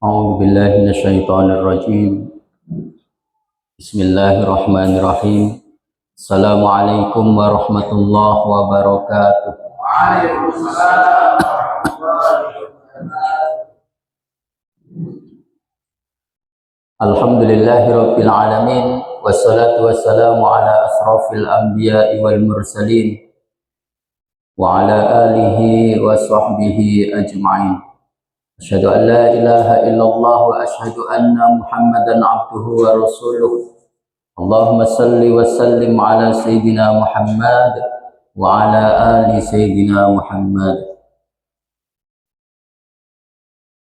أعوذ بالله من الشيطان الرجيم. بسم الله الرحمن الرحيم. السلام عليكم ورحمة الله وبركاته. Waalaikumsalam warahmatullahi wabarakatuh. Alhamdulillahirabbil alamin wassalatu wassalamu ala asrafil anbiya'i wal mursalin wa ala alihi wa sahbihi ajma'in. Asyhadu an la ilaha illallah wa asyhadu anna Muhammadan abduhu wa rasuluh. Allahumma salli wa sallim ala sayyidina Muhammad wa ala ali sayyidina Muhammad.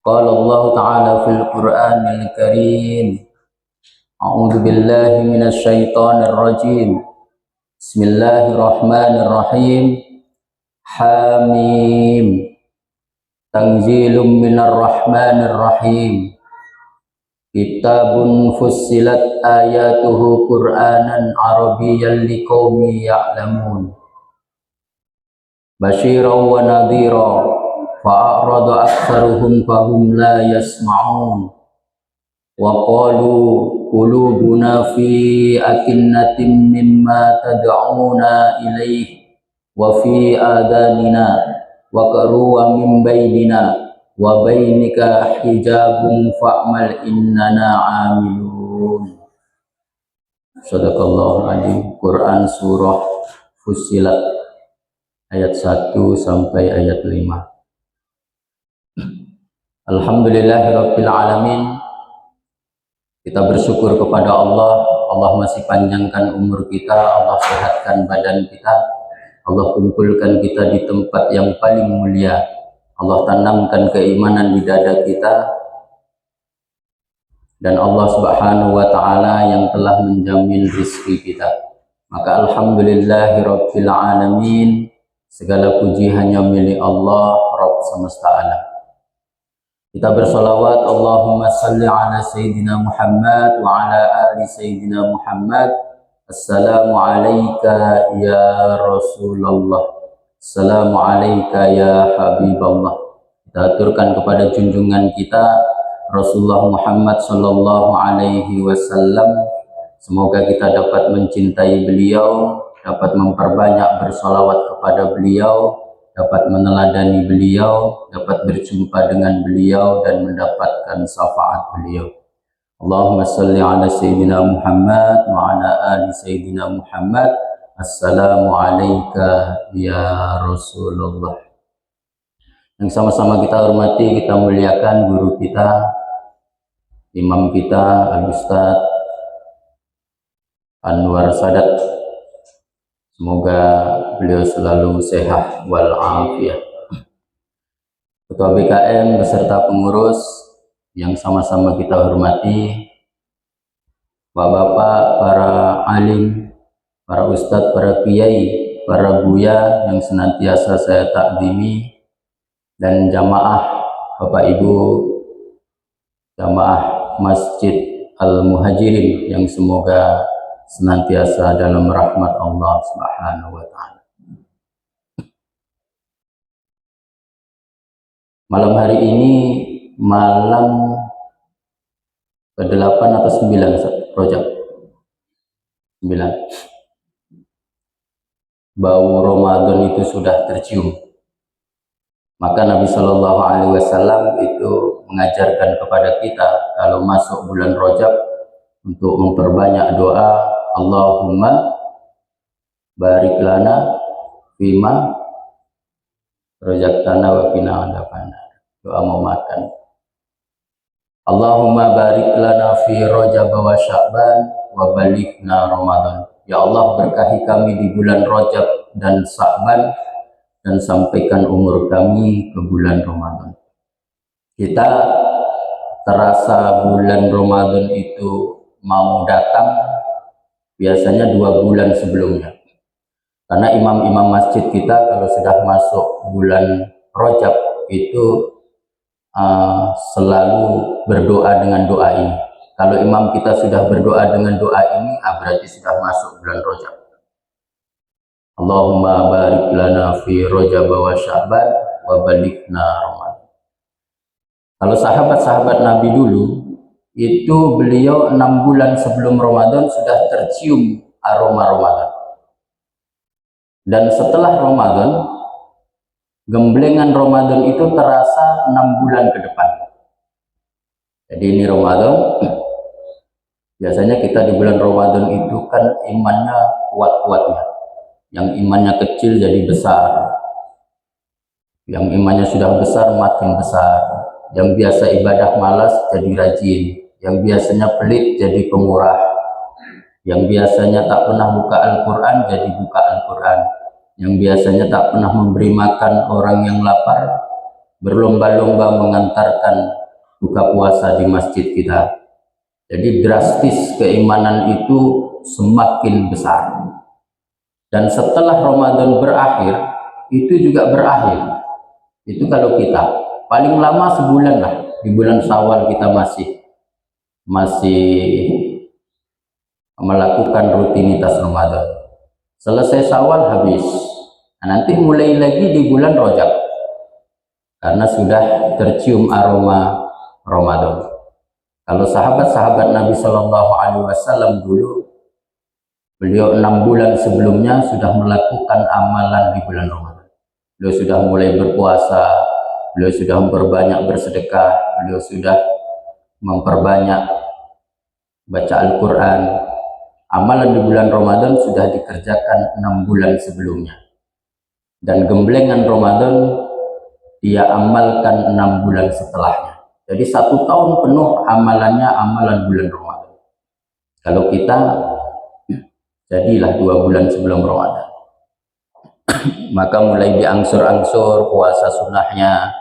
Qala Allah ta'ala fil Qur'anil Karim. A'udzu billahi minasy syaithanir rajim. Bismillahirrahmanirrahim. Hamim. Tanzilum minar rahmanir rahim. Kitabun fussilat ayatuhu Qur'anan Arabiyyan liqaumin ya'lamun. Basyiran wa nadhira fa'arada aktsaruhum fahum la yasma'un. Wa qalu qulubuna fi akinnatin mimma tad'una ilaihi wa fi adanina wa qaruwa min bainina wa bainika hijabun fa'mal innana amilun. Sadaqallahul azim. Quran surah Fussilat ayat 1 sampai ayat 5. Alhamdulillahirabbil alamin. Kita bersyukur kepada Allah. Allah masih panjangkan umur kita, Allah sehatkan badan kita, Allah kumpulkan kita di tempat yang paling mulia. Allah tanamkan keimanan di dada kita, dan Allah Subhanahu wa ta'ala yang telah menjamin rizki kita. Maka alhamdulillahirabbil alamin. Segala puji hanya milik Allah, Rabb semesta alam. Kita bersolawat, Allahumma salli ala Sayyidina Muhammad wa ala ali Sayyidina Muhammad. Assalamu alayka ya Rasulullah. Assalamu alayka ya Habiballah. Kita aturkan kepada junjungan kita Rasulullah Muhammad sallallahu alaihi wasallam. Semoga kita dapat mencintai beliau, dapat memperbanyak bersolawat kepada beliau, dapat meneladani beliau, dapat berjumpa dengan beliau dan mendapatkan syafaat beliau. Allahumma salli ala Sayyidina Muhammad wa ala ali Sayyidina Muhammad. Assalamu alayka ya Rasulullah. Yang sama-sama kita hormati, kita muliakan guru kita, imam kita, Al-Ustaz Anwar Sadat. Semoga beliau selalu sehat walafiat. Ketua BKM beserta pengurus yang sama-sama kita hormati, bapak-bapak, para alim, para ustadz, para kiai, para buya yang senantiasa saya takdimi, dan jamaah Bapak Ibu jamaah Masjid Al-Muhajirin yang semoga senantiasa dalam rahmat Allah Subhanahu wa ta'ala. Malam hari ini malam ke-8 atau 9 Rojab? 9. Bau Ramadan itu sudah tercium. Maka Nabi Shallallahu Alaihi Wasallam itu mengajarkan kepada kita kalau masuk bulan Rajab untuk memperbanyak doa, Allahumma barik lana fima razaqtana wa qina adzabannar. Doa mau makan. Allahumma barik lana fi Rajab wa Sya'ban wa balighna Ramadan. Ya Allah, berkahi kami di bulan Rajab dan Sya'ban dan sampaikan umur kami ke bulan Ramadan. Kita terasa bulan Ramadan itu mau datang biasanya 2 bulan sebelumnya. Karena imam-imam masjid kita kalau sudah masuk bulan Rajab itu selalu berdoa dengan doa ini. Kalau imam kita sudah berdoa dengan doa ini, berarti sudah masuk bulan Rajab. Allahumma barik lana fi Rajab wa Sya'ban wa balighna Ramadan. Kalau sahabat-sahabat Nabi dulu, itu beliau 6 bulan sebelum Ramadan sudah tercium aroma Ramadan. Dan setelah Ramadan, gemblengan Ramadan itu terasa 6 bulan ke depan. Jadi ini Ramadan, biasanya kita di bulan Ramadan itu kan imannya kuat-kuatnya. Yang imannya kecil jadi besar, yang imannya sudah besar makin besar, yang biasa ibadah malas jadi rajin, yang biasanya pelit jadi pemurah, yang biasanya tak pernah buka Al-Quran jadi buka Al-Quran, yang biasanya tak pernah memberi makan orang yang lapar berlomba-lomba mengantarkan buka puasa di masjid kita. Jadi drastis keimanan itu semakin besar. Dan setelah Ramadan berakhir, itu juga berakhir. Itu kalau kita paling lama sebulan lah, di bulan Syawal kita masih melakukan rutinitas Ramadan. Selesai Syawal habis. Nah, nanti mulai lagi di bulan Rajab, karena sudah tercium aroma Ramadan. Kalau sahabat-sahabat Nabi Shallallahu Alaihi Wasallam dulu, beliau 6 bulan sebelumnya sudah melakukan amalan di bulan Ramadan. Beliau sudah mulai berpuasa, beliau sudah memperbanyak bersedekah, beliau sudah memperbanyak baca Al-Quran. Amalan di bulan Ramadan sudah dikerjakan 6 bulan sebelumnya. Dan gemblengan Ramadan dia amalkan 6 bulan setelahnya. Jadi 1 tahun penuh amalannya amalan bulan Ramadan. Kalau kita jadilah 2 bulan sebelum Ramadan, maka mulai diangsur-angsur puasa sunnahnya,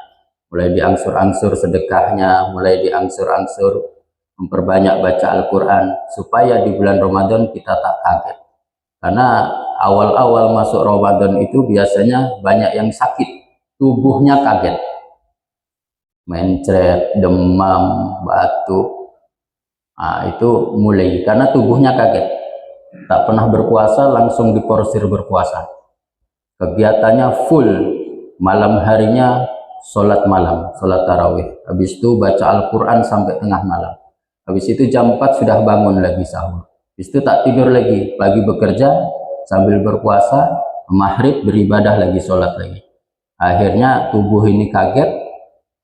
mulai diangsur-angsur sedekahnya, mulai diangsur-angsur memperbanyak baca Al-Quran, supaya di bulan Ramadan kita tak kaget. Karena awal-awal masuk Ramadan itu biasanya banyak yang sakit, tubuhnya kaget, mencret, demam, batuk. Nah, itu mulai karena tubuhnya kaget. Tak pernah berpuasa langsung diporsir berpuasa. Kegiatannya full, malam harinya sholat malam, sholat tarawih. Habis itu baca Al-Quran sampai tengah malam. Habis itu jam 4 sudah bangun lagi sahur. Habis itu tak tidur lagi, pagi bekerja sambil berpuasa, maghrib beribadah lagi, sholat lagi. Akhirnya tubuh ini kaget,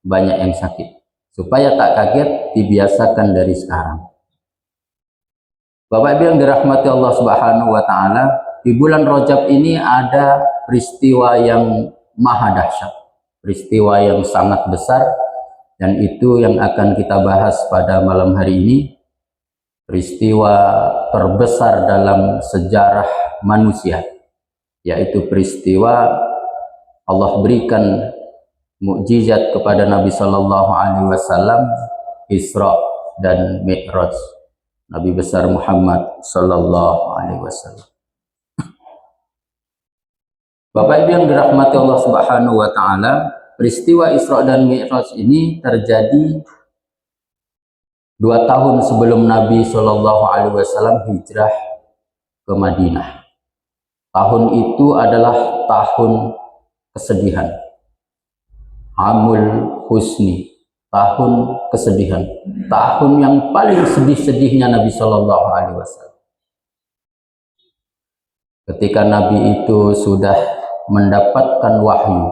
banyak yang sakit. Supaya tak kaget, dibiasakan dari sekarang. Bapak Ibu yang dirahmati Allah Subhanahu wa Ta'ala, di bulan Rajab ini ada peristiwa yang maha dahsyat, peristiwa yang sangat besar, dan itu yang akan kita bahas pada malam hari ini. Peristiwa terbesar dalam sejarah manusia, yaitu peristiwa Allah berikan mukjizat kepada Nabi Shallallahu Alaihi Wasallam, Isra dan Mi'raj Nabi besar Muhammad Sallallahu Alaihi Wasallam. Bapak Ibu yang dirahmati Allah Subhanahu Wa Taala, peristiwa Isra dan Mi'raj ini terjadi 2 tahun sebelum Nabi Sallallahu Alaihi Wasallam hijrah ke Madinah. Tahun itu adalah tahun kesedihan, Amul Husni, tahun kesedihan, tahun yang paling sedih-sedihnya Nabi Shallallahu Alaihi Wasallam. Ketika Nabi itu sudah mendapatkan wahyu,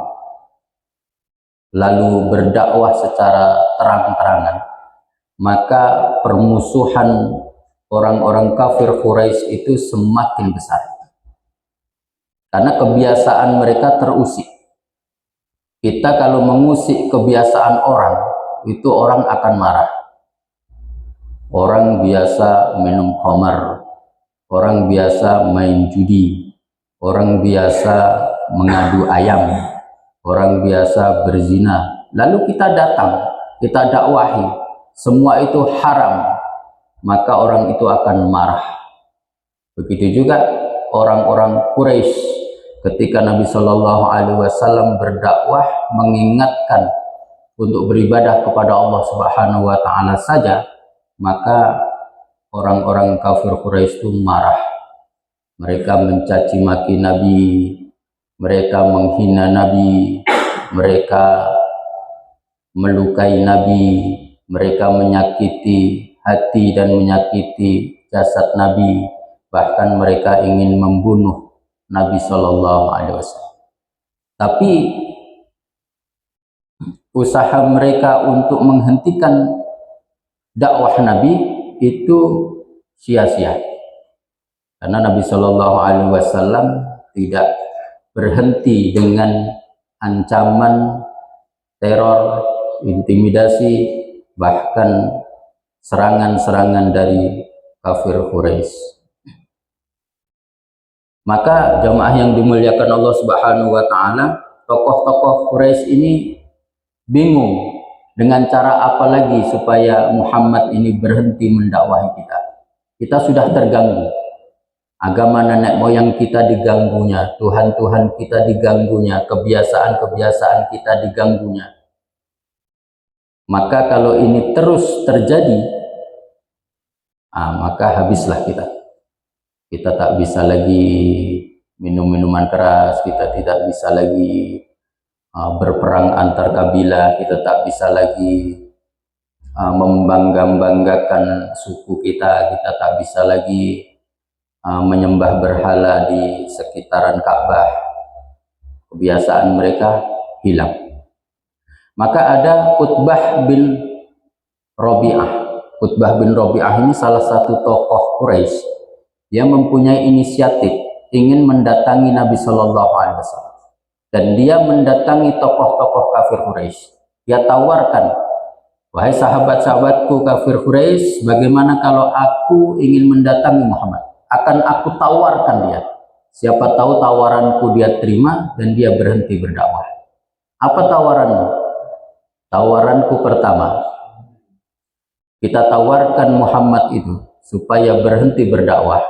lalu berdakwah secara terang-terangan, maka permusuhan orang-orang kafir Quraisy itu semakin besar. Karena kebiasaan mereka terusik. Kita kalau mengusik kebiasaan orang, itu orang akan marah. Orang biasa minum khamar, orang biasa main judi, orang biasa mengadu ayam, orang biasa berzina. Lalu kita datang, kita dakwahi, semua itu haram, maka orang itu akan marah. Begitu juga orang-orang Quraisy ketika Nabi Shallallahu Alaihi Wasallam berdakwah mengingatkan untuk beribadah kepada Allah Subhanahu Wa Taala saja, maka orang-orang kafir Quraisy itu marah. Mereka mencaci maki Nabi, mereka menghina Nabi, mereka melukai Nabi, mereka menyakiti hati dan menyakiti jasad Nabi, bahkan mereka ingin membunuh Nabi Shallallahu Alaihi Wasallam. Tapi usaha mereka untuk menghentikan dakwah Nabi itu sia-sia, karena Nabi Shallallahu Alaihi Wasallam tidak berhenti dengan ancaman, teror, intimidasi, bahkan serangan-serangan dari kafir Quraisy. Maka jamaah yang dimuliakan Allah Subhanahu wa taala, tokoh-tokoh Quraisy ini bingung dengan cara apa lagi supaya Muhammad ini berhenti mendakwahi kita. Kita sudah terganggu. Agama nenek moyang kita diganggunya, Tuhan-Tuhan kita diganggunya, kebiasaan-kebiasaan kita diganggunya. Maka kalau ini terus terjadi, maka habislah kita. Kita tak bisa lagi minum minuman keras, kita tidak bisa lagi berperang antar kabilah, kita tak bisa lagi membangga-banggakan suku kita tak bisa lagi menyembah berhala di sekitaran Ka'bah. Kebiasaan mereka hilang. Maka ada Utbah bin Rabi'ah. Utbah bin Rabi'ah ini salah satu tokoh Quraisy yang mempunyai inisiatif ingin mendatangi Nabi Shallallahu Alaihi Wasallam, dan dia mendatangi tokoh-tokoh kafir Quraisy. Dia tawarkan, wahai sahabat-sahabatku kafir Quraisy, bagaimana kalau aku ingin mendatangi Muhammad? Akan aku tawarkan dia. Siapa tahu tawaranku dia terima dan dia berhenti berdakwah. Apa tawaranmu? Tawaranku pertama, kita tawarkan Muhammad itu supaya berhenti berdakwah.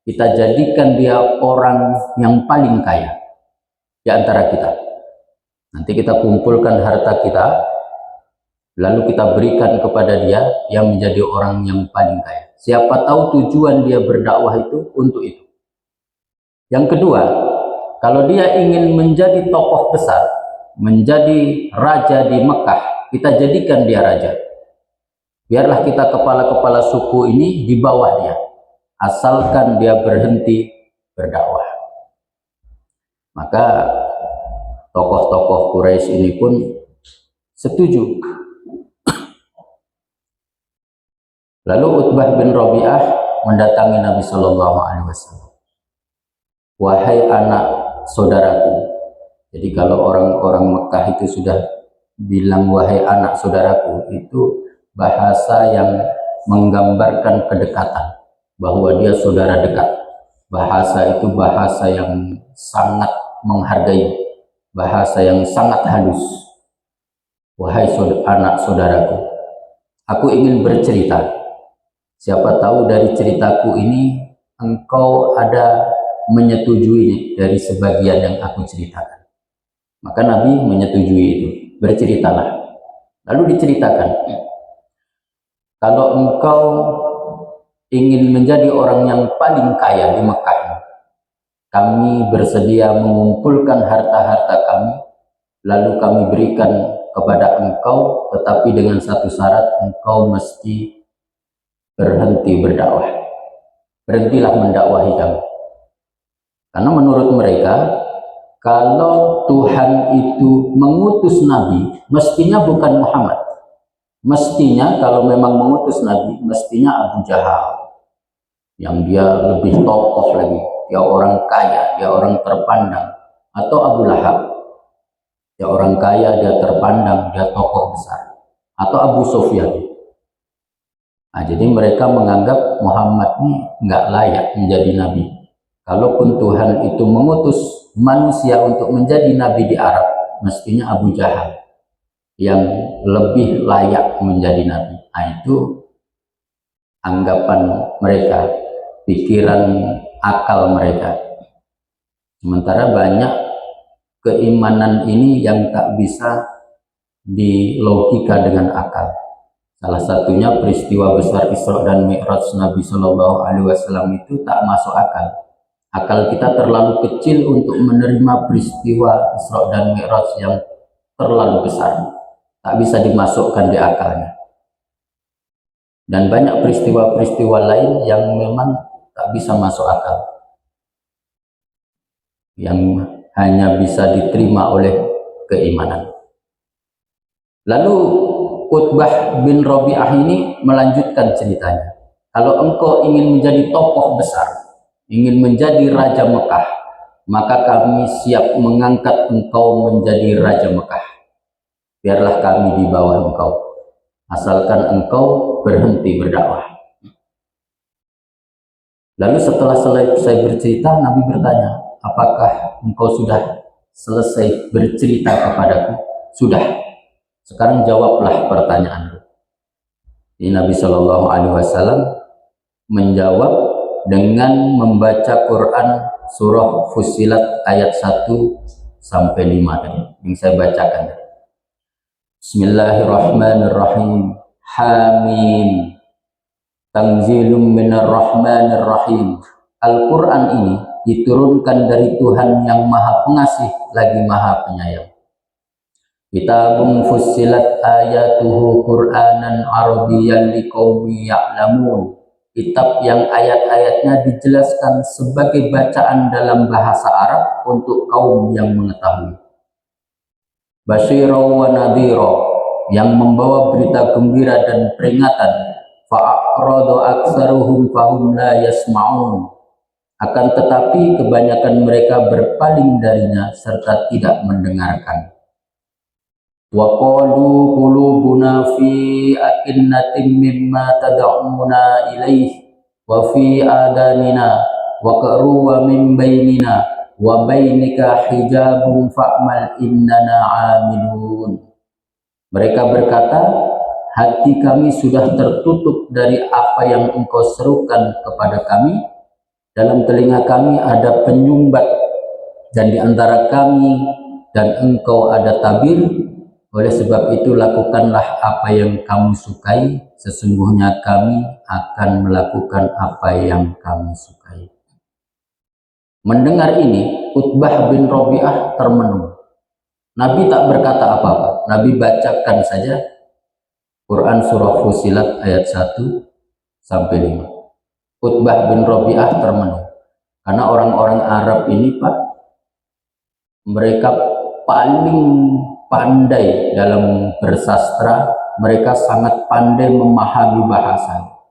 Kita jadikan dia orang yang paling kaya di antara kita. Nanti kita kumpulkan harta kita, lalu kita berikan kepada dia yang menjadi orang yang paling kaya. Siapa tahu tujuan dia berdakwah itu untuk itu. Yang kedua, kalau dia ingin menjadi tokoh besar, menjadi raja di Mekah, kita jadikan dia raja. Biarlah kita kepala-kepala suku ini di bawah dia, asalkan dia berhenti berdakwah. Maka tokoh-tokoh Quraisy ini pun setuju. Lalu Utbah bin Rabi'ah mendatangi Nabi Shallallahu Alaihi Wasallam. Wahai anak saudaraku. Jadi kalau orang-orang Mekah itu sudah bilang wahai anak saudaraku, itu bahasa yang menggambarkan kedekatan, bahwa dia saudara dekat. Bahasa itu bahasa yang sangat menghargai, bahasa yang sangat halus. Wahai anak saudaraku, aku ingin bercerita. Siapa tahu dari ceritaku ini engkau ada menyetujui dari sebagian yang aku ceritakan. Maka Nabi menyetujui itu. Berceritalah. Lalu diceritakan, kalau engkau ingin menjadi orang yang paling kaya di Mekah, kami bersedia mengumpulkan harta-harta kami, lalu kami berikan kepada engkau, tetapi dengan satu syarat, engkau mesti berhenti berdakwah. Berhentilah mendakwahi kami. Karena menurut mereka, kalau Tuhan itu mengutus Nabi, mestinya bukan Muhammad. Mestinya kalau memang mengutus Nabi, mestinya Abu Jahal, yang dia lebih tokoh lagi, dia orang kaya, dia orang terpandang, atau Abu Lahab, dia orang kaya, dia terpandang, dia tokoh besar, atau Abu Sufyan. Jadi mereka menganggap Muhammad ini nggak layak menjadi nabi. Kalaupun Tuhan itu mengutus manusia untuk menjadi nabi di Arab, mestinya Abu Jahal yang lebih layak menjadi nabi. Itu anggapan mereka, pikiran akal mereka. Sementara banyak keimanan ini yang tak bisa dilogika dengan akal. Salah satunya peristiwa besar Isra dan Mi'raj Nabi Shallallahu Alaihi Wasallam itu tak masuk akal. Akal kita terlalu kecil untuk menerima peristiwa Isra dan Mi'raj yang terlalu besar. tak bisa dimasukkan di akalnya. Dan banyak peristiwa-peristiwa lain yang memang tak bisa masuk akal, yang hanya bisa diterima oleh keimanan. Lalu Utbah bin Rabi'ah ini melanjutkan ceritanya. Kalau engkau ingin menjadi tokoh besar, ingin menjadi Raja Mekah, maka kami siap mengangkat engkau menjadi Raja Mekah. Biarlah kami di bawah engkau, asalkan engkau berhenti berdakwah. Lalu setelah selesai bercerita, Nabi bertanya, apakah engkau sudah selesai bercerita kepadaku? Sudah. Sekarang jawablah pertanyaanku. Nabi Shallallahu Alaihi Wasallam menjawab dengan membaca Quran surah Fussilat ayat 1 sampai 5 tadi yang saya bacakan. Bismillahirrahmanirrahim. Hamim. Tanzilum minar rahmanir rahim. Al-Quran ini diturunkan dari Tuhan yang maha pengasih lagi maha penyayang. Kitabun fussilat ayatuhu Qur'anan Arabiyyan liqaumi ya'lamun. Kitab yang ayat-ayatnya dijelaskan sebagai bacaan dalam bahasa Arab untuk kaum yang mengetahui. Basyira wa nadhira, yang membawa berita gembira dan peringatan. Fa'aradu aksaruhum fahum la yasma'un. Akan tetapi kebanyakan mereka berpaling darinya serta tidak mendengarkan. Wa qalu qulubuna fi akinnatin mimma tad'una ilaih wa fi adanina wa qaru wa min bainina wa bainika hijabun fa'mal innana 'amilun. Mereka berkata, hati kami sudah tertutup dari apa yang engkau serukan kepada kami. Dalam telinga kami ada penyumbat, dan di antara kami dan engkau ada tabir. Oleh sebab itu lakukanlah apa yang kamu sukai. Sesungguhnya kami akan melakukan apa yang kami sukai. Mendengar ini, Utbah bin Rabi'ah termenung. Nabi tak berkata apa-apa. Nabi bacakan saja Quran surah Fussilat ayat 1 sampai 5. Utbah bin Rabi'ah termenung. Karena orang-orang Arab ini, Pak, mereka paling pandai dalam bersastra, mereka sangat pandai memahami bahasa.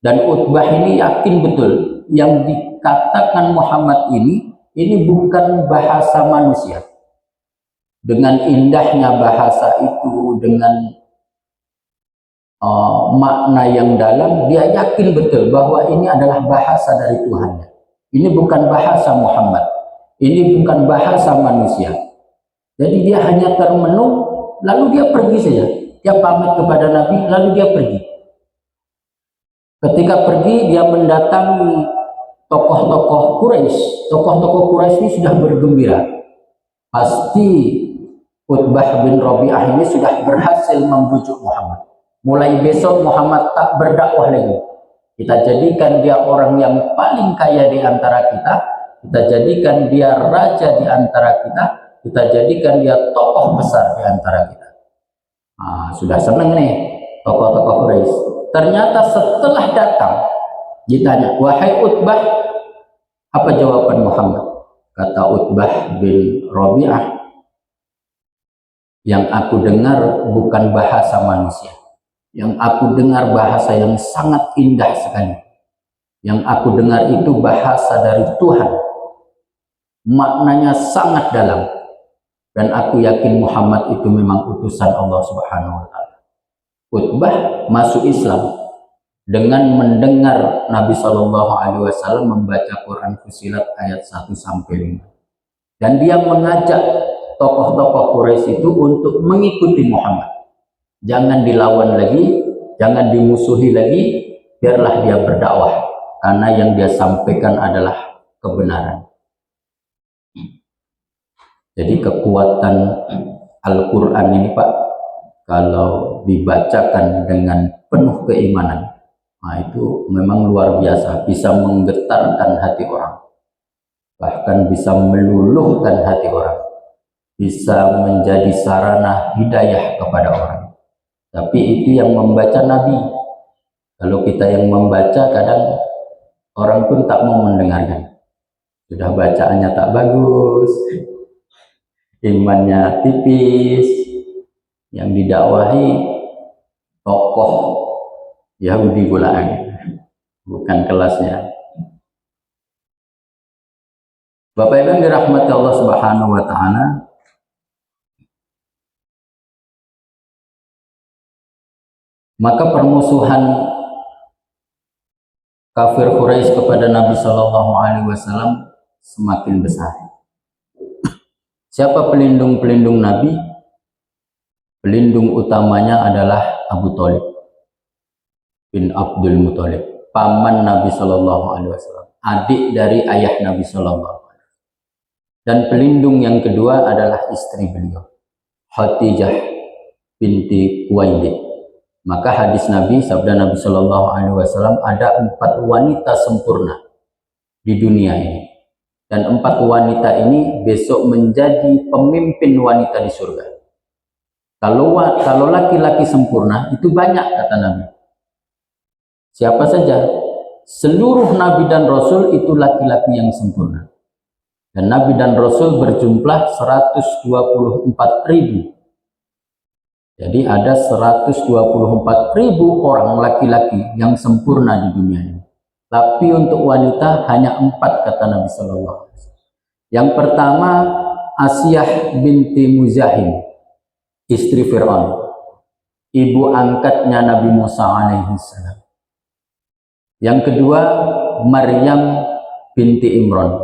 Dan Utbah ini yakin betul yang dikatakan Muhammad ini bukan bahasa manusia. Dengan indahnya bahasa itu, dengan makna yang dalam, dia yakin betul bahwa ini adalah bahasa dari Tuhan. Ini bukan bahasa Muhammad, ini bukan bahasa manusia. Jadi dia hanya termenung, lalu dia pergi saja. Dia pamit kepada Nabi, lalu dia pergi. Ketika pergi, dia mendatangi tokoh-tokoh Quraisy. Tokoh-tokoh Quraisy ini sudah bergembira. Pasti Utbah bin Rabi'ah ini sudah berhasil membujuk Muhammad. Mulai besok Muhammad tak berdakwah lagi. Kita jadikan dia orang yang paling kaya di antara kita. Kita jadikan dia raja di antara kita. Kita jadikan dia tokoh besar di antara kita. Sudah seneng nih tokoh-tokoh Quraisy. Ternyata setelah datang ditanya, wahai Utbah, apa jawaban Muhammad? Kata Utbah bin Rabi'ah, yang aku dengar bukan bahasa manusia. Yang aku dengar bahasa yang sangat indah sekali. Yang aku dengar itu bahasa dari Tuhan. Maknanya sangat dalam. Dan aku yakin Muhammad itu memang utusan Allah Subhanahu wa Ta'ala. Utbah masuk Islam dengan mendengar Nabi Shallallahu Alaihi Wasallam membaca Quran Fussilat ayat 1 sampai 5. Dan dia mengajak tokoh-tokoh Quraisy itu untuk mengikuti Muhammad. Jangan dilawan lagi, jangan dimusuhi lagi, biarlah dia berdakwah, karena yang dia sampaikan adalah kebenaran. Jadi kekuatan Al-Quran ini, Pak, kalau dibacakan dengan penuh keimanan, itu memang luar biasa, bisa menggetarkan hati orang, bahkan bisa meluluhkan hati orang. bisa menjadi sarana hidayah kepada orang. Tapi itu yang membaca Nabi. Kalau kita yang membaca, kadang orang pun tak mau mendengarkan. Sudah bacaannya tak bagus, imannya tipis, yang didakwahi tokoh Yahudi pula, bukan kelasnya. Bapak Ibu yang dirahmati Allah Subhanahu wa taala, maka permusuhan kafir Quraisy kepada Nabi Shallallahu Alaihi Wasallam semakin besar. Siapa pelindung-pelindung Nabi? Pelindung utamanya adalah Abu Thalib bin Abdul Muthalib, paman Nabi Shallallahu Alaihi Wasallam, adik dari ayah Nabi Shallallahu Alaihi Wasallam. Dan pelindung yang kedua adalah istri beliau, Khadijah binti Khuwailid. Maka hadis Nabi, sabda Nabi Shallallahu Alaihi Wasallam, ada 4 wanita sempurna di dunia ini, dan 4 wanita ini besok menjadi pemimpin wanita di surga. Kalau laki-laki sempurna itu banyak, kata Nabi. Siapa saja? Seluruh Nabi dan Rasul itu laki-laki yang sempurna. Dan Nabi dan Rasul berjumlah 124.000. Jadi ada 124.000 orang laki-laki yang sempurna di dunia ini. Tapi untuk wanita hanya 4, kata Nabi Sallallahu Alaihi Wasallam. Yang pertama, Asiyah binti Muzahim, istri Fir'aun, ibu angkatnya Nabi Musa alaihi salam. Yang kedua, Maryam binti Imran,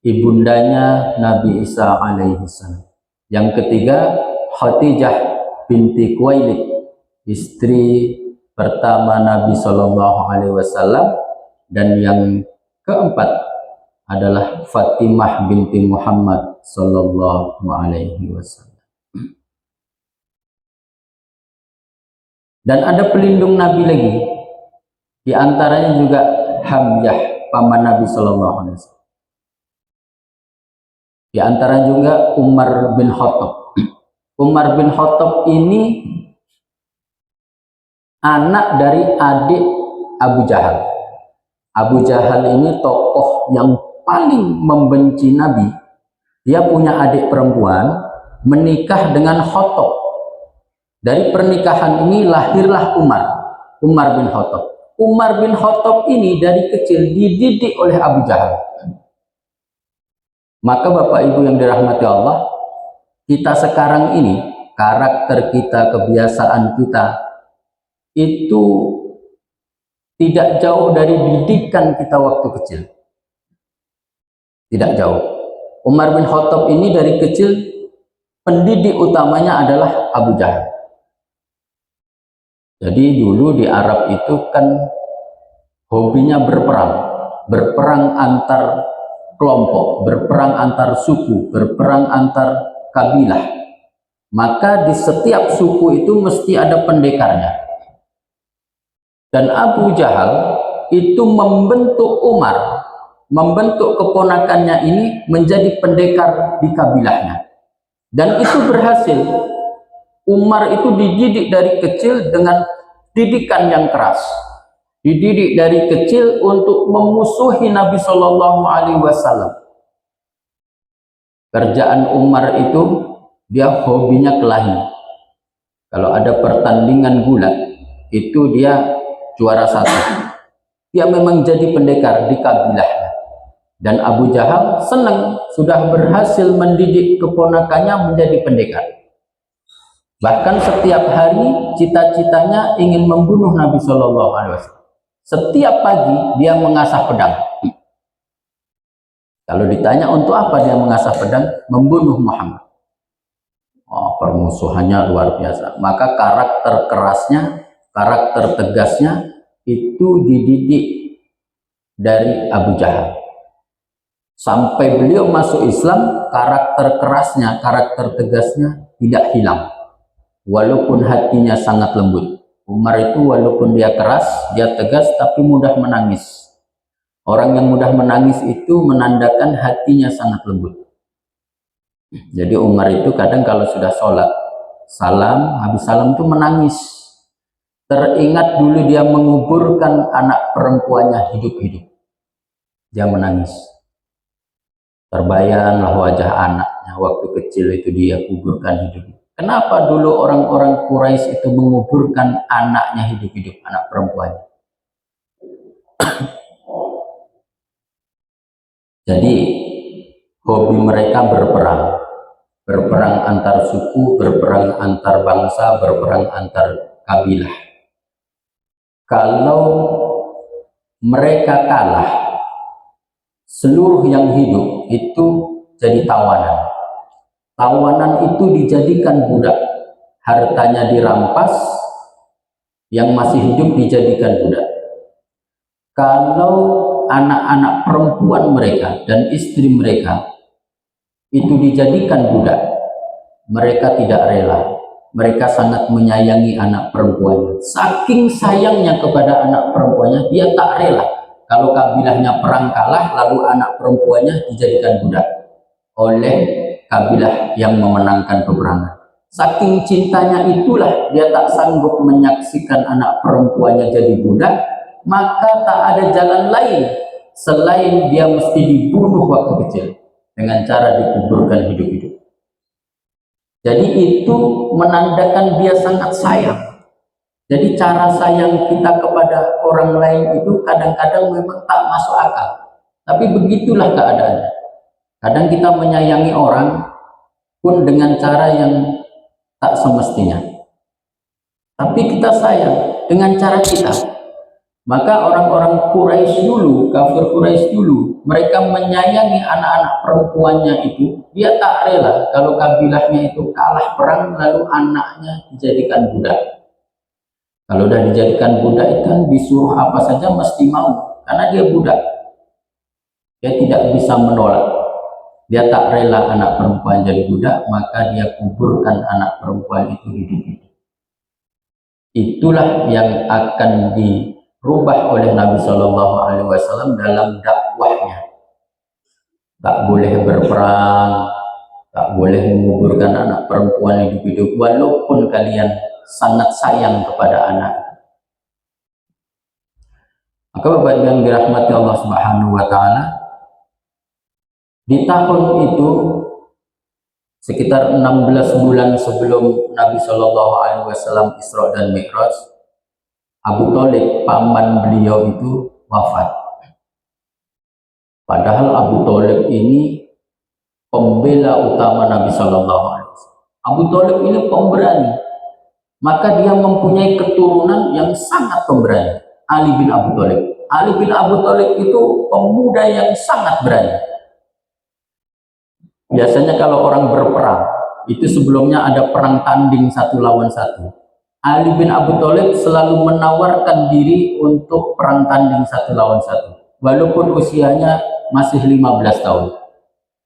ibundanya Nabi Isa alaihi salam. Yang ketiga, Khadijah binti Khuwailid, istri pertama Nabi Shallallahu Alaihi Wasallam. Dan yang keempat adalah Fatimah binti Muhammad Sallallahu Alaihi Wasallam. Dan ada pelindung Nabi lagi, di antaranya juga Hamzah, paman Nabi Sallallahu Alaihi Wasallam. Di antaranya juga Umar bin Khattab. Umar bin Khattab ini anak dari adik Abu Jahal. Abu Jahal ini tokoh yang paling membenci Nabi. Dia punya adik perempuan, menikah dengan Khattab. Dari pernikahan ini lahirlah Umar bin Khattab. Umar bin Khattab ini dari kecil dididik oleh Abu Jahal. Maka Bapak Ibu yang dirahmati Allah, kita sekarang ini, karakter kita, kebiasaan kita, itu tidak jauh dari didikan kita waktu kecil. Tidak jauh. Umar bin Khattab ini dari kecil, pendidik utamanya adalah Abu Jahal. Jadi dulu di Arab itu kan hobinya berperang antar kelompok, berperang antar suku, berperang antar kabilah. Maka di setiap suku itu mesti ada pendekarnya. Dan Abu Jahal itu membentuk Umar, membentuk keponakannya ini menjadi pendekar di kabilahnya. Dan itu berhasil. Umar itu dididik dari kecil dengan didikan yang keras. Dididik dari kecil untuk memusuhi Nabi Shallallahu Alaihi Wasallam. Kerjaan Umar itu, dia hobinya kelahi. Kalau ada pertandingan gulat, itu dia juara 1. Dia memang jadi pendekar di kabilahnya. Dan Abu Jahal senang sudah berhasil mendidik keponakannya menjadi pendekar. Bahkan setiap hari cita-citanya ingin membunuh Nabi Shallallahu Alaihi Wasallam. Setiap pagi dia mengasah pedang. Kalau ditanya untuk apa dia mengasah pedang, membunuh Muhammad. Oh, permusuhannya luar biasa. Maka karakter kerasnya, karakter tegasnya itu dididik dari Abu Jahal. Sampai beliau masuk Islam, karakter kerasnya, karakter tegasnya tidak hilang. Walaupun hatinya sangat lembut. Umar itu walaupun dia keras, dia tegas, tapi mudah menangis. Orang yang mudah menangis itu menandakan hatinya sangat lembut. Jadi Umar itu kadang kalau sudah sholat salam, habis salam itu menangis. Teringat dulu dia menguburkan anak perempuannya hidup-hidup, dia menangis. Terbayanglah wajah anaknya waktu kecil itu dia kuburkan hidup. Kenapa dulu orang-orang Quraisy itu menguburkan anaknya hidup-hidup, anak perempuannya? Jadi hobi mereka berperang. Berperang antar suku, berperang antar bangsa, berperang antar kabilah. Kalau mereka kalah, seluruh yang hidup itu jadi tawanan. Tawanan itu dijadikan budak. Hartanya dirampas, yang masih hidup dijadikan budak. Kalau anak-anak perempuan mereka dan istri mereka itu dijadikan budak, mereka tidak rela. Mereka sangat menyayangi anak perempuannya. Saking sayangnya kepada anak perempuannya, dia tak rela kalau kabilahnya perang kalah lalu anak perempuannya dijadikan budak oleh kabilah yang memenangkan peperangan. Saking cintanya itulah dia tak sanggup menyaksikan anak perempuannya jadi budak, maka tak ada jalan lain selain dia mesti dibunuh waktu kecil dengan cara dikuburkan hidup-hidup. Jadi itu menandakan dia sangat sayang. Jadi cara sayang kita kepada orang lain itu kadang-kadang memang tak masuk akal. Tapi begitulah keadaannya. Kadang kita menyayangi orang pun dengan cara yang tak semestinya. Tapi kita sayang dengan cara kita. Maka orang-orang Quraisy dulu, kafir Quraisy dulu, mereka menyayangi anak-anak perempuannya itu. Dia tak rela kalau kabilahnya itu kalah perang lalu anaknya dijadikan budak. Kalau udah dijadikan budak itu kan disuruh apa saja mesti mau, karena dia budak. Dia tidak bisa menolak. Dia tak rela anak perempuan jadi budak, maka dia kuburkan anak perempuan itu hidup-hidup. Itulah yang akan dirubah oleh Nabi Shallallahu Alaihi Wasallam dalam dakwahnya. Tak boleh berperang, tak boleh menguburkan anak perempuan hidup-hidup, walaupun kalian sangat sayang kepada anak. Maka Bapak yang dirahmati Allah Subhanahu Wa Taala, di tahun itu sekitar 16 bulan sebelum Nabi Shallallahu Alaihi Wasallam Isra dan Mi'raj, Abu Thalib paman beliau itu wafat. Padahal Abu Thalib ini pembela utama Nabi Shallallahu Alaihi Wasallam. Abu Thalib ini pemberani, maka dia mempunyai keturunan yang sangat pemberani. Ali bin Abu Thalib. Ali bin Abu Thalib itu pemuda yang sangat berani. Biasanya kalau orang berperang, itu sebelumnya ada perang tanding 1 lawan 1. Ali bin Abu Thalib selalu menawarkan diri untuk perang tanding 1 lawan 1, walaupun usianya masih 15 tahun.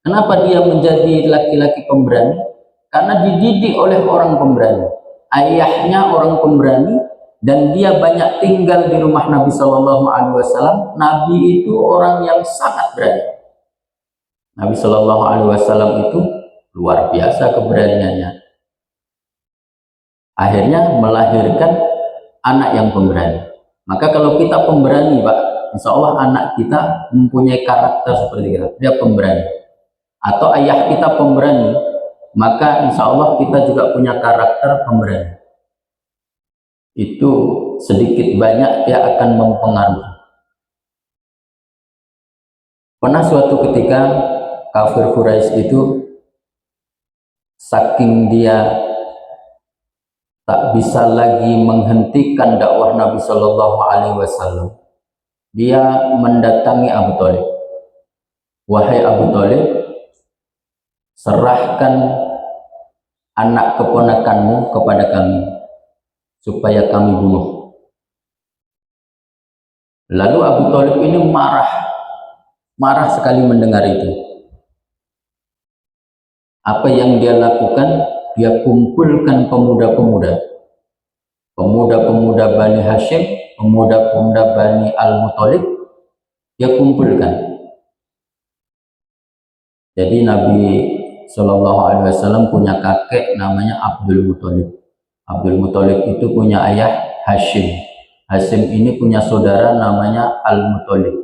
Kenapa dia menjadi laki-laki pemberani? Karena dididik oleh orang pemberani. Ayahnya orang pemberani, dan dia banyak tinggal di rumah Nabi Shallallahu Alaihi Wasallam. Nabi itu orang yang sangat berani. Nabi Shallallahu Alaihi Wasallam itu luar biasa keberaniannya. Akhirnya melahirkan anak yang pemberani. Maka kalau kita pemberani, Pak, insya Allah anak kita mempunyai karakter seperti kita. Dia pemberani. Atau ayah kita pemberani, maka insya Allah kita juga punya karakter pemberani. Itu sedikit banyak dia akan mempengaruhi. Pernah suatu ketika kafir Quraisy itu saking dia tak bisa lagi menghentikan dakwah Nabi Shallallahu Alaihi Wasallam, dia mendatangi Abu Thalib. Wahai Abu Thalib, serahkan anak keponakanmu kepada kami supaya kami bunuh. Lalu Abu Thalib ini marah sekali mendengar itu. Apa yang dia lakukan? Dia kumpulkan pemuda-pemuda Bani Hashim, pemuda-pemuda Bani Al-Muthalib, dia kumpulkan. Jadi Nabi Shallallahu Alaihi Wasallam punya kakek namanya Abdul Muthalib. Abdul Muthalib itu punya ayah Hashim. Hashim ini punya saudara namanya Al Muthalib.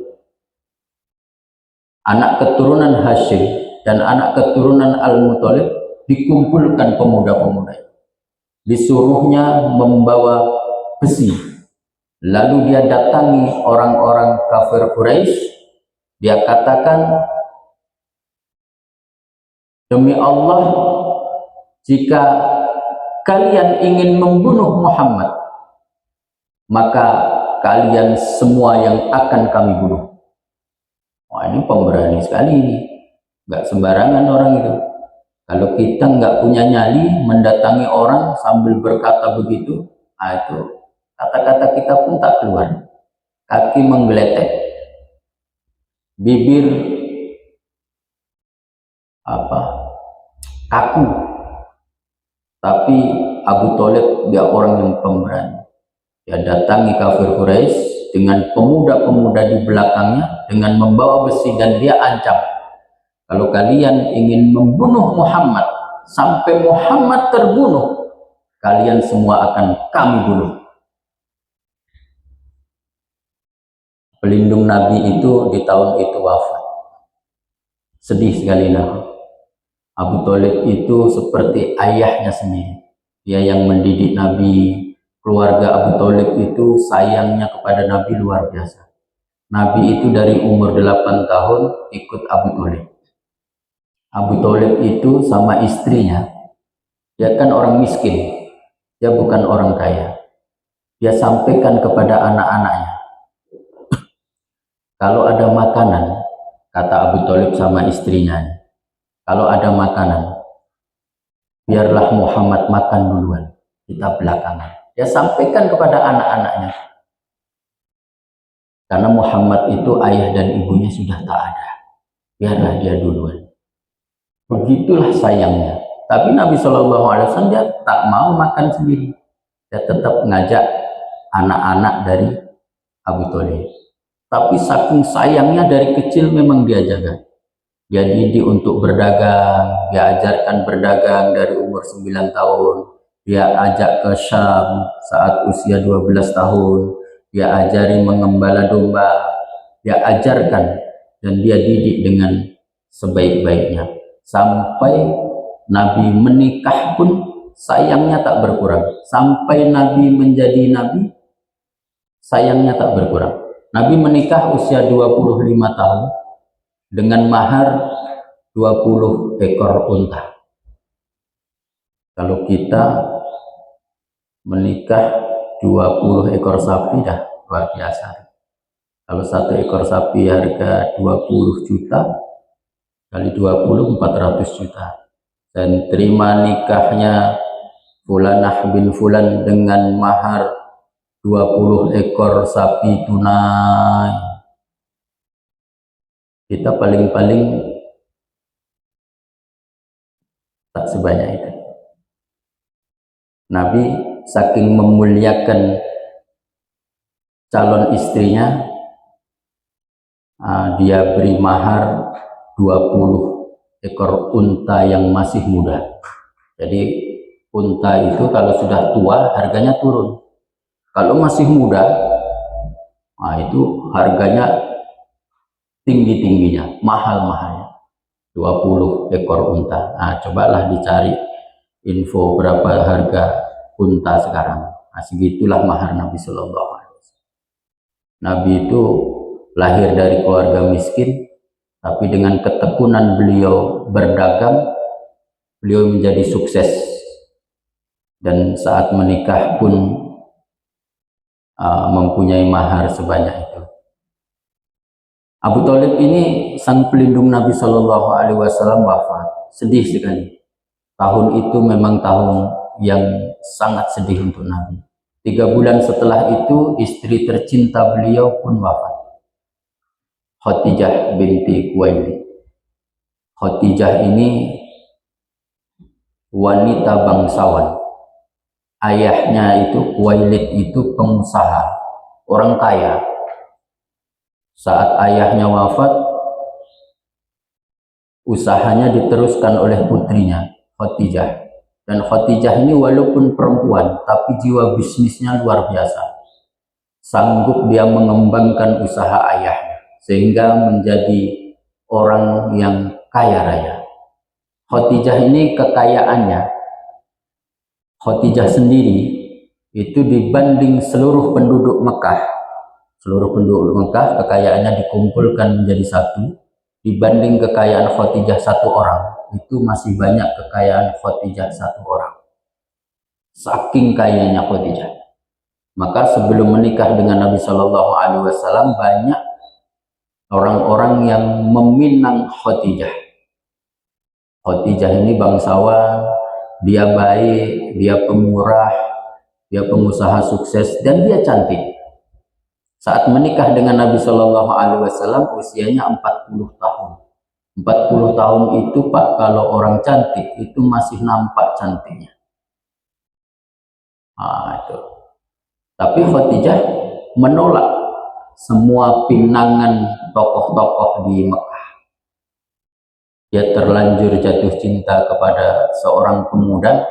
Anak keturunan Hashim dan anak keturunan Al Muthalib dikumpulkan pemuda-pemuda. Disuruhnya membawa besi. Lalu dia datangi orang-orang kafir Quraisy. Dia katakan, demi Allah, jika kalian ingin membunuh Muhammad, maka kalian semua yang akan kami bunuh. Wah, ini pemberani sekali ini. Nggak sembarangan orang itu. Kalau kita nggak punya nyali, mendatangi orang sambil berkata begitu, itu kata-kata kita pun tak keluar. Kaki menggeletek, bibir kaku. Tapi Abu Thalib dia orang yang pemberani. Dia datangi kafir Quraisy dengan pemuda-pemuda di belakangnya dengan membawa besi, dan dia ancam, kalau kalian ingin membunuh Muhammad sampai Muhammad terbunuh, kalian semua akan kami bunuh. Pelindung Nabi itu di tahun itu wafat. Sedih sekali Nabi. Abu Thalib itu seperti ayahnya sendiri. Dia yang mendidik Nabi. Keluarga Abu Thalib itu sayangnya kepada Nabi luar biasa. Nabi itu dari umur 8 tahun ikut Abu Thalib. Abu Thalib itu sama istrinya, dia kan orang miskin, dia bukan orang kaya. Dia sampaikan kepada anak-anaknya, kalau ada makanan, kata Abu Thalib sama istrinya, kalau ada makanan, biarlah Muhammad makan duluan, kita belakangan. Dia sampaikan kepada anak-anaknya, karena Muhammad itu ayah dan ibunya sudah tak ada, biarlah dia duluan. Begitulah sayangnya. Tapi Nabi Shallallahu Alaihi Wasallam dia tak mau makan sendiri. Dia tetap ngajak anak-anak dari Abu Thalib. Tapi saking sayangnya dari kecil memang dia jaga. Dia didik untuk berdagang, dia ajarkan berdagang dari umur 9 tahun. Dia ajak ke Syam saat usia 12 tahun. Dia ajari mengembala domba. Dia ajarkan dan dia didik dengan sebaik-baiknya. Sampai Nabi menikah pun sayangnya tak berkurang. Sampai Nabi menjadi Nabi, sayangnya tak berkurang. Nabi menikah usia 25 tahun dengan mahar 20 ekor unta. Kalau kita menikah 20 ekor sapi dah luar biasa. Kalau 1 ekor sapi harga 20 juta, kali 20 400 juta. Dan terima nikahnya Fulanah bin Fulan dengan mahar 20 ekor sapi tunai. Kita paling-paling tak sebanyak itu. Nabi saking memuliakan calon istrinya, dia beri mahar 20 ekor unta yang masih muda. Jadi unta itu kalau sudah tua harganya turun. Kalau masih muda, itu harganya tinggi-tingginya, mahal-mahalnya. 20 ekor unta. Cobalah dicari info berapa harga unta sekarang. Segitulah mahar Nabi Sallallahu Alaihi Wasallam. Nabi itu lahir dari keluarga miskin, tapi dengan ketekunan beliau berdagang, beliau menjadi sukses. Dan saat menikah pun mempunyai mahar sebanyak itu. Abu Thalib ini sang pelindung Nabi Shallallahu Alaihi Wasallam wafat. Sedih sekali. Tahun itu memang tahun yang sangat sedih untuk Nabi. 3 bulan setelah itu istri tercinta beliau pun wafat, Khadijah binti Khuwailid. Khadijah ini wanita bangsawan. Ayahnya itu Khuwailid itu pengusaha, orang kaya. Saat ayahnya wafat, usahanya diteruskan oleh putrinya Khadijah. Dan Khadijah ini walaupun perempuan tapi jiwa bisnisnya luar biasa. Sanggup dia mengembangkan usaha ayahnya sehingga menjadi orang yang kaya raya. Khadijah ini kekayaannya, Khadijah sendiri itu dibanding seluruh penduduk Mekah, kekayaannya dikumpulkan menjadi satu, dibanding kekayaan Khadijah satu orang, itu masih banyak kekayaan Khadijah satu orang. Saking kayanya Khadijah. Maka sebelum menikah dengan Nabi Shallallahu Alaihi Wasallam banyak orang-orang yang meminang Khadijah. Khadijah ini bangsawan, dia baik, dia pemurah, dia pengusaha sukses, dan dia cantik. Saat menikah dengan Nabi Shallallahu Alaihi Wasallam usianya 40 tahun. 40 tahun itu Pak, kalau orang cantik itu masih nampak cantiknya. Itu. Tapi Khadijah menolak semua pinangan tokoh-tokoh di Mekah. Dia terlanjur jatuh cinta kepada seorang pemuda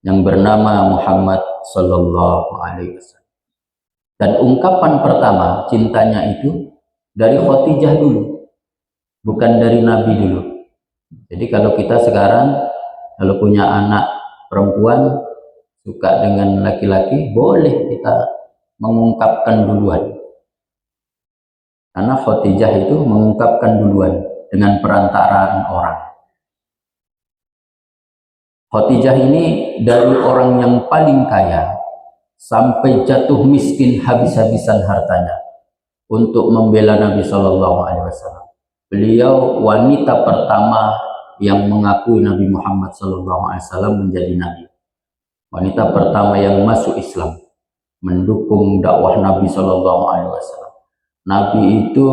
yang bernama Muhammad Sallallahu Alaihi Wasallam. Dan ungkapan pertama cintanya itu dari Khadijah dulu, bukan dari Nabi dulu. Jadi kalau kita sekarang kalau punya anak perempuan suka dengan laki-laki, boleh kita mengungkapkan duluan. Karena Khadijah itu mengungkapkan duluan dengan perantaraan orang. Khadijah ini dari orang yang paling kaya sampai jatuh miskin habis-habisan hartanya untuk membela Nabi Shallallahu Alaihi Wasallam. Beliau wanita pertama yang mengakui Nabi Muhammad Shallallahu Alaihi Wasallam menjadi nabi. Wanita pertama yang masuk Islam, mendukung dakwah Nabi Shallallahu Alaihi Wasallam. Nabi itu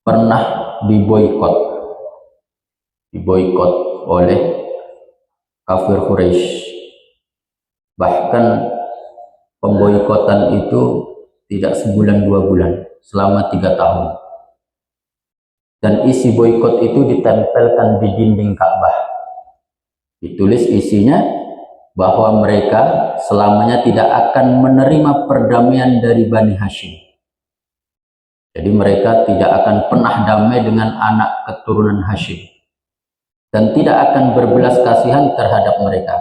pernah diboikot oleh kafir Quraisy. Bahkan pemboikotan itu tidak sebulan 2 bulan, selama 3 tahun. Dan isi boikot itu ditempelkan di dinding Ka'bah. Ditulis isinya bahwa mereka selamanya tidak akan menerima perdamaian dari Bani Hashim. Jadi mereka tidak akan pernah damai dengan anak keturunan Hashim. Dan tidak akan berbelas kasihan terhadap mereka,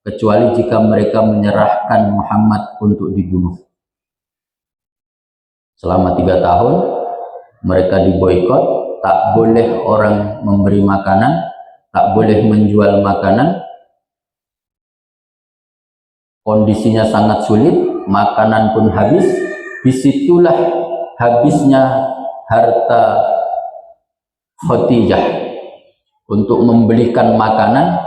kecuali jika mereka menyerahkan Muhammad untuk dibunuh. Selama 3 tahun mereka diboikot, tak boleh orang memberi makanan, tak boleh menjual makanan. Kondisinya sangat sulit, makanan pun habis. Disitulah habisnya harta Khadijah untuk membelikan makanan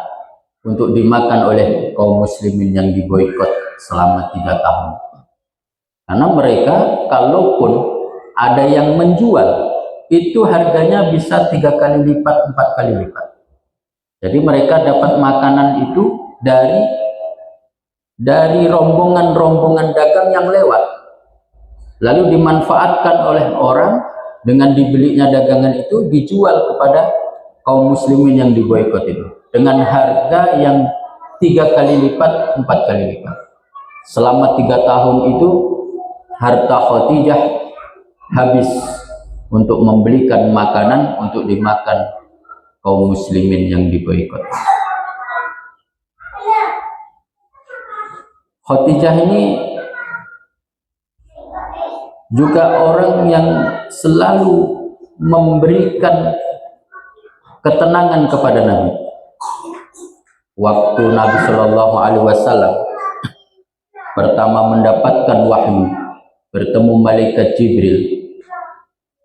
untuk dimakan oleh kaum muslimin yang diboikot selama 3 tahun. Karena mereka kalaupun ada yang menjual, itu harganya bisa 3 kali lipat, 4 kali lipat. Jadi mereka dapat makanan itu dari rombongan-rombongan dagang yang lewat, lalu dimanfaatkan oleh orang dengan dibelinya dagangan itu, dijual kepada kaum muslimin yang diboikot itu dengan harga yang 3 kali lipat, 4 kali lipat. Selama 3 tahun itu harta Khadijah habis untuk membelikan makanan untuk dimakan kaum muslimin yang diboikot. Khadijah ini juga orang yang selalu memberikan ketenangan kepada Nabi. Waktu Nabi Shallallahu Alaihi Wasallam pertama mendapatkan wahyu, bertemu malaikat Jibril,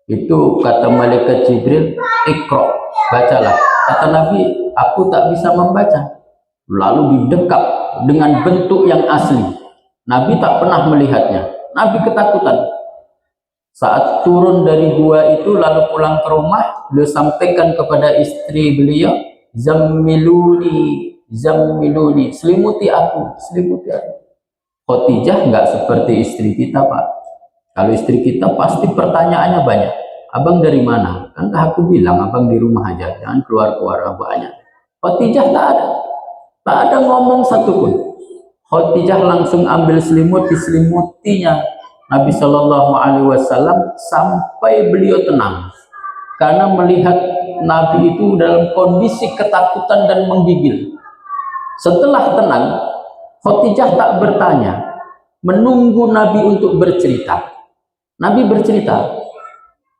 itu kata malaikat Jibril, "Iqra, bacalah." Kata Nabi, "Aku tak bisa membaca." Lalu didekap dengan bentuk yang asli. Nabi tak pernah melihatnya. Nabi ketakutan. Saat turun dari gua itu lalu pulang ke rumah, beliau sampaikan kepada istri beliau, "Zammiluni, zammiluni, selimuti aku, selimuti aku." Khadijah nggak seperti istri kita, Pak. Kalau istri kita pasti pertanyaannya banyak. abang dari mana? Kan aku bilang abang di rumah aja, jangan keluar-keluar banyak. Khadijah tak ada ngomong satupun. Khadijah langsung ambil selimut, diselimutinya Nabi Shallallahu Alaihi Wasallam sampai beliau tenang, karena melihat Nabi itu dalam kondisi ketakutan dan menggigil. Setelah tenang, Khadijah tak bertanya, menunggu Nabi untuk bercerita. Nabi bercerita,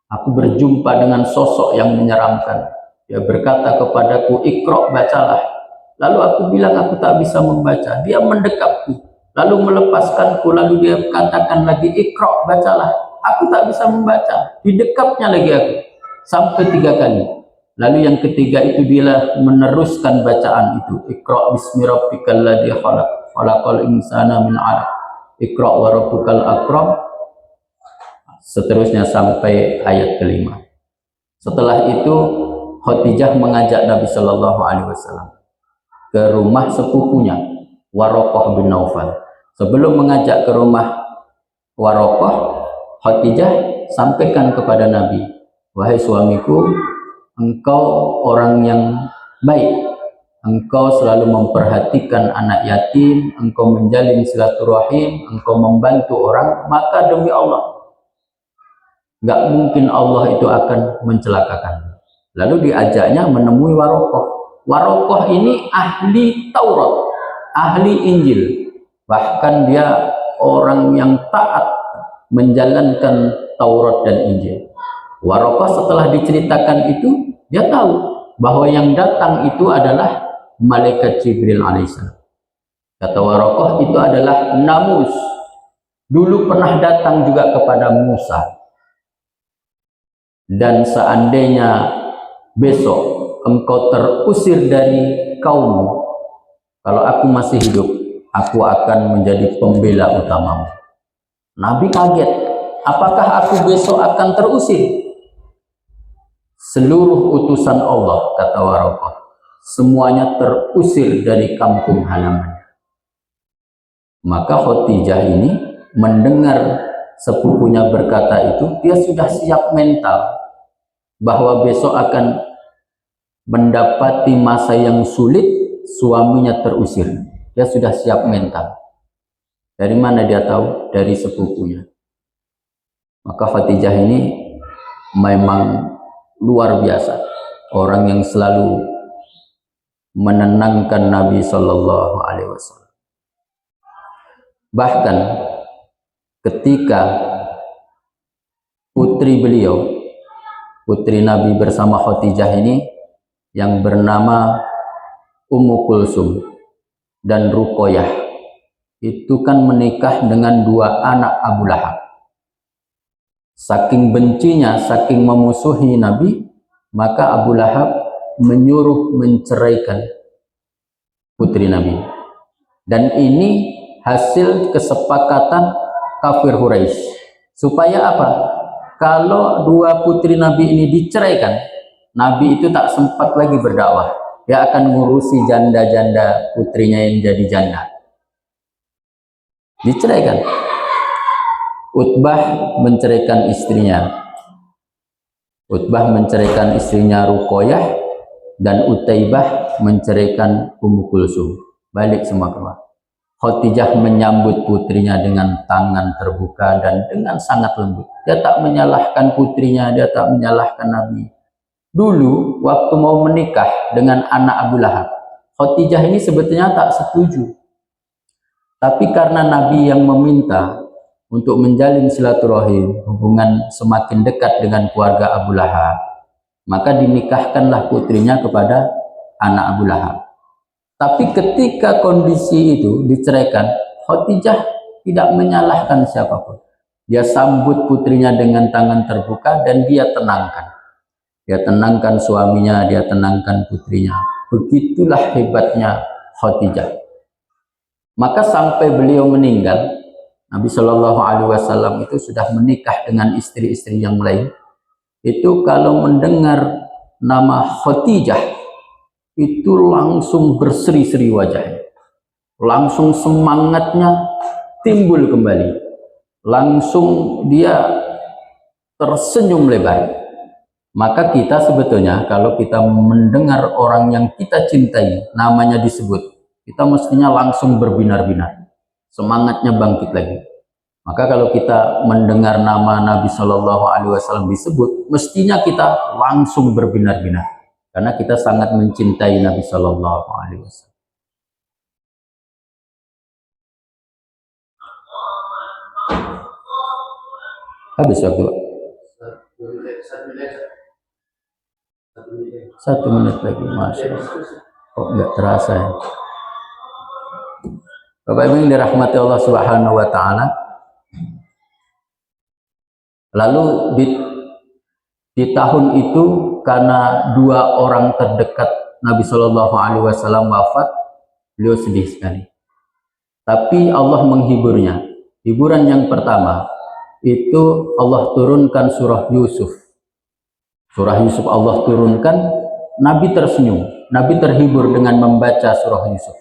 aku berjumpa dengan sosok yang menyeramkan. Dia berkata kepadaku, Iqra, bacalah. Lalu aku bilang aku tak bisa membaca. Dia mendekapku, lalu melepaskanku, lalu dia katakan lagi, Iqra, bacalah. Aku tak bisa membaca. Didekapnya lagi aku sampai 3 kali. Lalu yang ketiga itu dia meneruskan bacaan itu, Iqra bismi rabbikal ladzi khalaq, khalaqal insana min 'alaq, Iqra wa rabbukal akram, seterusnya sampai ayat kelima. Setelah itu Khadijah mengajak Nabi Shallallahu Alaihi Wasallam ke rumah sepupunya Waraqah bin Naufal. Sebelum mengajak ke rumah Waraqah, Khadijah sampaikan kepada Nabi, wahai suamiku, engkau orang yang baik, engkau selalu memperhatikan anak yatim, engkau menjalin silaturahim, engkau membantu orang, maka demi Allah nggak mungkin Allah itu akan mencelakakan. Lalu diajaknya menemui Waraqah. Waraqah ini ahli Taurat, ahli Injil, bahkan dia orang yang taat menjalankan Taurat dan Injil. Waraqah setelah diceritakan itu, dia tahu bahwa yang datang itu adalah malaikat Jibril alaihissalam. Kata Waraqah, itu adalah namus, dulu pernah datang juga kepada Musa. Dan seandainya besok engkau terusir dari kaummu, kalau aku masih hidup, aku akan menjadi pembela utamamu. Nabi kaget, apakah aku besok akan terusir? Seluruh utusan Allah, kata Waraqah, semuanya terusir dari kampung halamannya. Maka Khadijah ini mendengar sepupunya berkata itu, dia sudah siap mental bahwa besok akan mendapati masa yang sulit, suaminya terusir. Dia sudah siap mental. Dari mana dia tahu? Dari sepupunya. Maka Khadijah ini memang luar biasa, orang yang selalu menenangkan Nabi Shallallahu Alaihi Wasallam. Bahkan ketika putri beliau, putri Nabi bersama Khadijah ini yang bernama Ummu Kulsum dan Ruqayyah, itu kan menikah dengan 2 anak Abu Lahab. Saking bencinya, saking memusuhi Nabi, maka Abu Lahab menyuruh menceraikan putri Nabi. Dan ini hasil kesepakatan kafir Quraisy. Supaya apa? Kalau 2 putri Nabi ini diceraikan, Nabi itu tak sempat lagi berdakwah. Dia akan ngurusi janda-janda putrinya yang jadi janda. Diceraikan. Utbah menceraikan istrinya. Utbah menceraikan istrinya Ruqayyah, dan Utaibah menceraikan Ummu Kulsum. Balik semua keluar. Khadijah menyambut putrinya dengan tangan terbuka dan dengan sangat lembut. Dia tak menyalahkan putrinya, dia tak menyalahkan Nabi. Dulu waktu mau menikah dengan anak Abu Lahab, Khadijah ini sebetulnya tak setuju. Tapi karena Nabi yang meminta untuk menjalin silaturahim, hubungan semakin dekat dengan keluarga Abu Lahab, maka dinikahkanlah putrinya kepada anak Abu Lahab. Tapi ketika kondisi itu diceraikan, Khadijah tidak menyalahkan siapapun. Dia sambut putrinya dengan tangan terbuka dan dia tenangkan. Dia tenangkan suaminya, dia tenangkan putrinya. Begitulah hebatnya Khadijah. Maka sampai beliau meninggal, Nabi Shallallahu Alaihi Wasallam itu sudah menikah dengan istri-istri yang lain. Itu kalau mendengar nama Khadijah, itu langsung berseri-seri wajahnya, langsung semangatnya timbul kembali, langsung dia tersenyum lebar. Maka kita sebetulnya kalau kita mendengar orang yang kita cintai namanya disebut, kita mestinya langsung berbinar-binar, semangatnya bangkit lagi. Maka kalau kita mendengar nama Nabi Shallallahu Alaihi Wasallam disebut, mestinya kita langsung berbinar-binar karena kita sangat mencintai Nabi Shallallahu Alaihi Wasallam. Habis waktu. 1 menit lagi, Masya Allah. Kok nggak terasa ya? Bapak Ibu yang dirahmati Allah Subhanahu Wa Taala. Lalu di tahun itu karena 2 orang terdekat Nabi Shallallahu Alaihi Wasallam wafat, beliau sedih sekali. Tapi Allah menghiburnya. Hiburan yang pertama itu Allah turunkan surah Yusuf. Surah Yusuf Allah turunkan, Nabi tersenyum, Nabi terhibur dengan membaca surah Yusuf.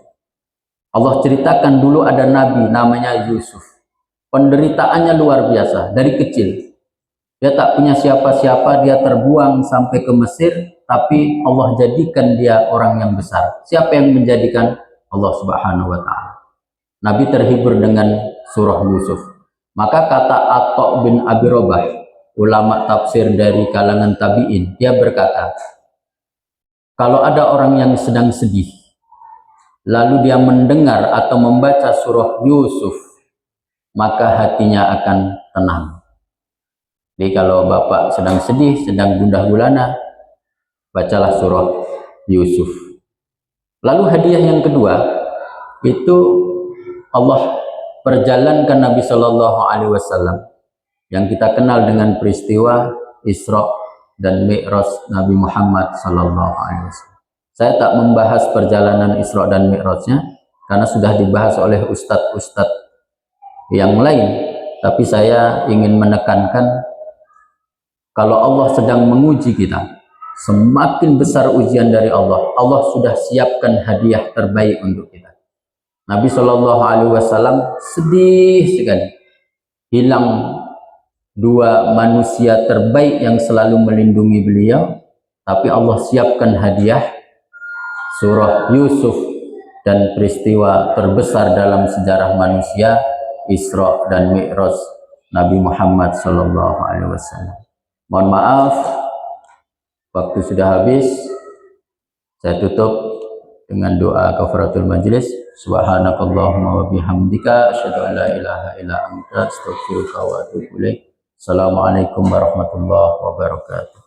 Allah ceritakan dulu ada Nabi namanya Yusuf. Penderitaannya luar biasa, dari kecil. Dia tak punya siapa-siapa, dia terbuang sampai ke Mesir, tapi Allah jadikan dia orang yang besar. Siapa yang menjadikan? Allah Subhanahu Wa Ta'ala. Nabi terhibur dengan surah Yusuf. Maka kata Atta bin Abi Robah, ulama tafsir dari kalangan tabi'in, dia berkata, kalau ada orang yang sedang sedih, lalu dia mendengar atau membaca surah Yusuf, maka hatinya akan tenang. Jadi kalau Bapak sedang sedih, sedang gundah gulana, bacalah surah Yusuf. Lalu hadiah yang kedua, itu Allah perjalankan Nabi Shallallahu Alaihi Wasallam yang kita kenal dengan peristiwa Isra dan Mi'raj Nabi Muhammad Shallallahu Alaihi Wasallam. Saya tak membahas perjalanan Isra dan Mi'rajnya karena sudah dibahas oleh ustadz-ustadz yang lain, tapi saya ingin menekankan kalau Allah sedang menguji kita, semakin besar ujian dari Allah, Allah sudah siapkan hadiah terbaik untuk kita. Nabi Shallallahu Alaihi Wasallam sedih sekali, hilang 2 manusia terbaik yang selalu melindungi beliau, tapi Allah siapkan hadiah surah Yusuf dan peristiwa terbesar dalam sejarah manusia, Isra dan Mi'raj Nabi Muhammad Shallallahu Alaihi Wasallam. Mohon maaf, waktu sudah habis. Saya tutup dengan doa kafaratul majlis. Subhanakallahumma wa bihamdika asyhadu an la ilaha illa anta astaghfiruka wa atubu ilaik. Assalamualaikum warahmatullahi wabarakatuh.